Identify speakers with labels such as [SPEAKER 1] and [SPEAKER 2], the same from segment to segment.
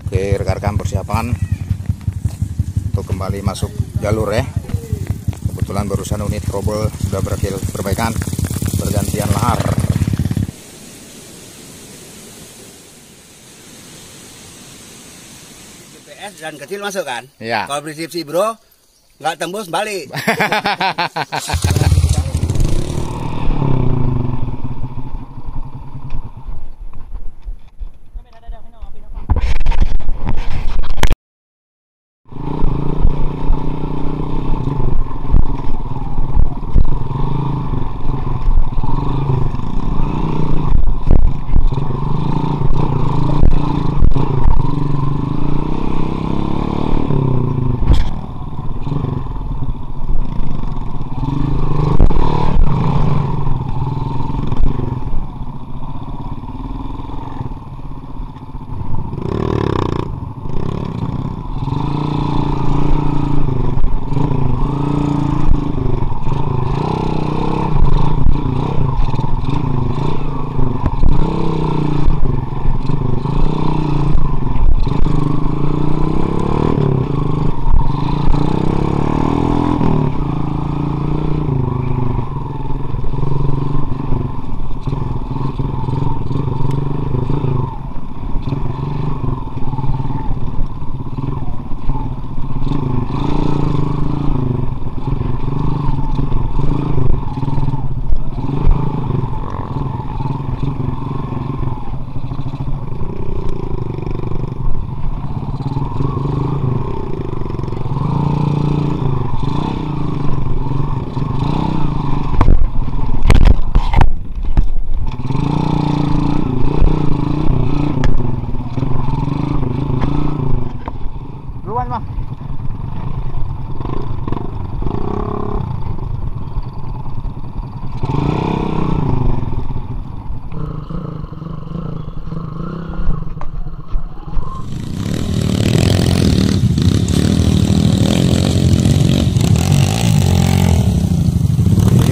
[SPEAKER 1] Oke, rekan-rekan persiapan untuk kembali masuk jalur ya. Kebetulan barusan unit trouble sudah berakhir perbaikan pergantian lahar.
[SPEAKER 2] GPS dan kecil masuk kan?
[SPEAKER 1] Iya.
[SPEAKER 2] Kalau prinsip si bro nggak tembus balik.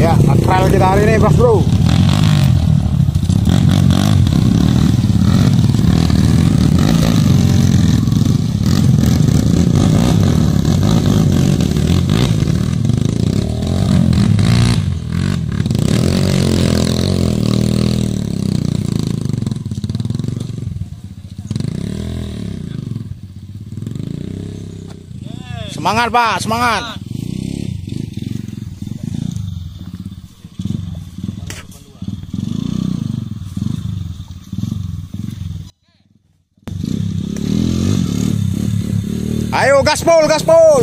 [SPEAKER 1] Ya, trial kita hari ini, Mas Bro. Semangat, Pak, semangat. Ayo gaspol, gaspol.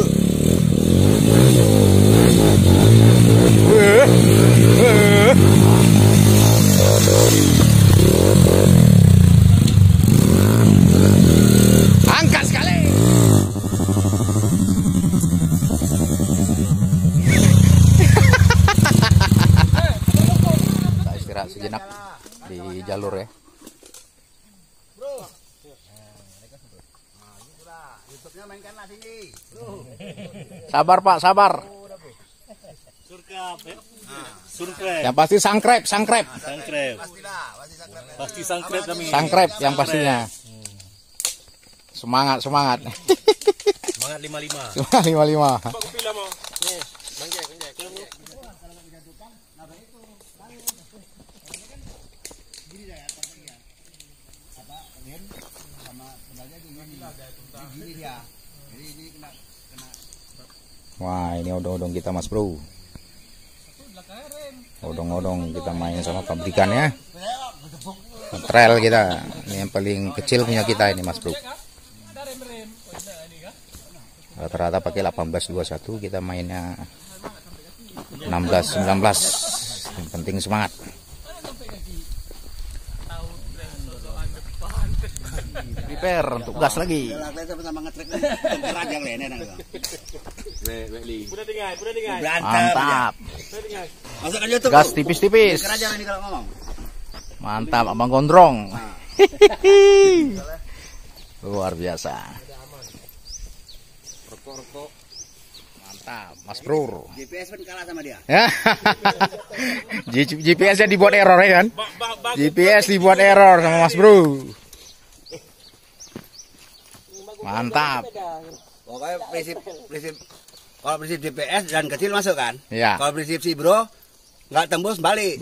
[SPEAKER 1] Angkat sekali. Kita istirahat sejenak di jalur ya. Sabar Pak, sabar. Yang pasti sangkrep, sangkrep.
[SPEAKER 3] Pasti sangkrep kami.
[SPEAKER 1] Sangkrep yang pastinya. Semangat, semangat.
[SPEAKER 3] Semangat 55.
[SPEAKER 1] Semangat 55. Wah, ini odong-odong kita Mas Bro. Odong-odong kita main sama pabrikannya. Trail kita. Ini yang paling kecil punya kita ini Mas Bro. Rata-rata pakai 1821, kita mainnya 16-19. Yang penting semangat. Prepare untuk gas lagi. Mantap. Gas tipis-tipis. Mantap Abang Gondrong. Luar biasa. Mantap Mas Bro.
[SPEAKER 2] GPS pun kalah sama dia.
[SPEAKER 1] GPS-nya dibuat error ya kan? GPS dibuat error sama Mas Bro. Mantap.
[SPEAKER 2] Pokoknya prinsip kalau prinsip DPS dan kecil masuk kan?
[SPEAKER 1] Iya.
[SPEAKER 2] Kalau prinsip si bro nggak tembus balik.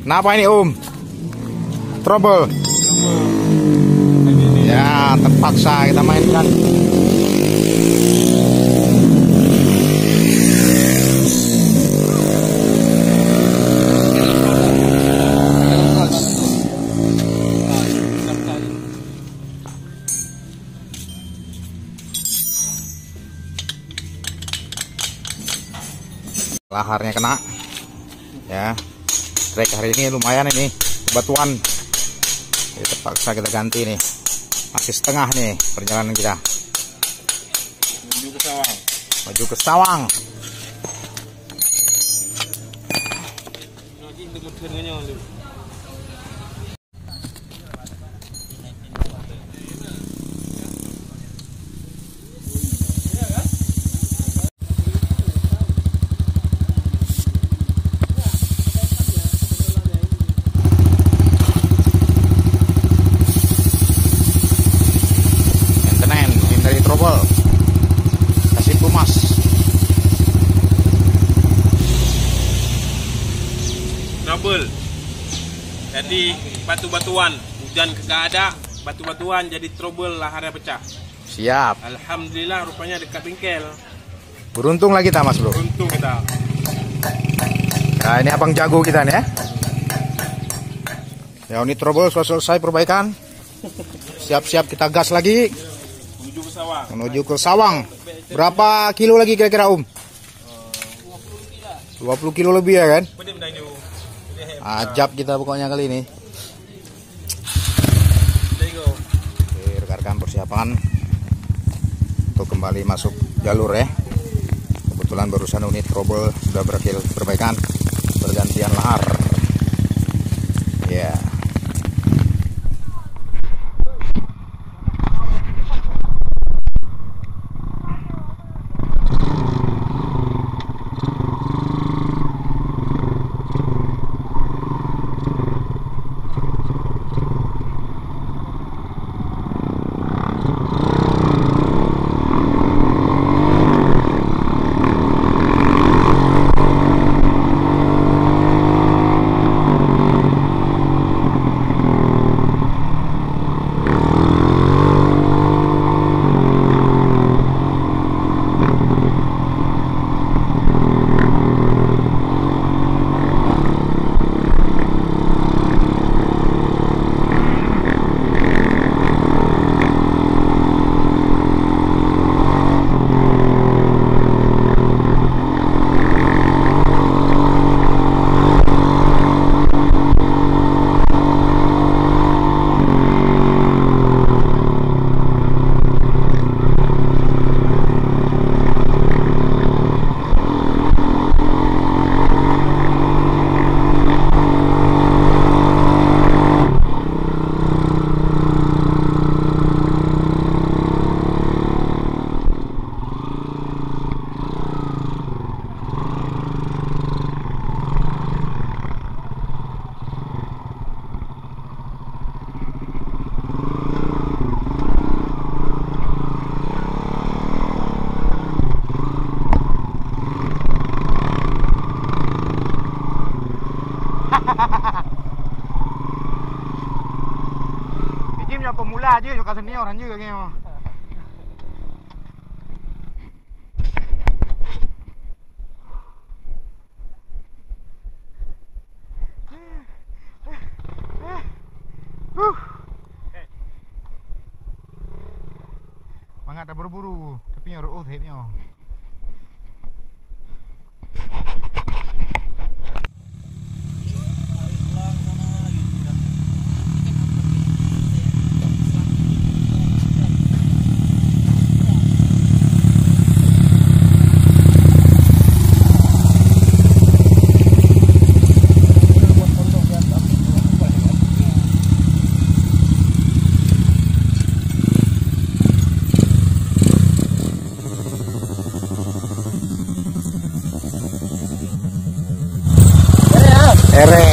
[SPEAKER 1] Kenapa ini Trouble. Ya, terpaksa kita mainkan. Laharnya kena. Ya. Trek hari ini lumayan ini batuan. Jadi terpaksa kita ganti nih. Masih setengah nih perjalanan kita.
[SPEAKER 3] Menuju ke Sawang.
[SPEAKER 1] Menuju ke Sawang. Trouble. Kasih Pumas.
[SPEAKER 3] Trouble. Jadi batu-batuan, hujan kagak ada, batu-batuan jadi trouble, laharnya pecah.
[SPEAKER 1] Siap.
[SPEAKER 3] Alhamdulillah rupanya dekat bengkel.
[SPEAKER 1] Beruntung lah kita, Mas Bro.
[SPEAKER 3] Beruntung kita.
[SPEAKER 1] Nah, ini abang jago kita nih ya. Ya, ini trouble sudah selesai perbaikan. Siap-siap kita gas lagi.
[SPEAKER 3] Menuju ke Sawang.
[SPEAKER 1] Menuju ke Sawang. Berapa kilo lagi kira-kira 20 kilo lebih ya kan? Ajab kita pokoknya kali ini. Oke, rekan-rekan persiapan untuk kembali masuk jalur ya. Kebetulan barusan unit trouble sudah berakhir perbaikan, pergantian lahar. Ya. Ini pemula aja, juga senior juga kayaknya. ada buru-buru, tapi yang ruut hitnya. Ere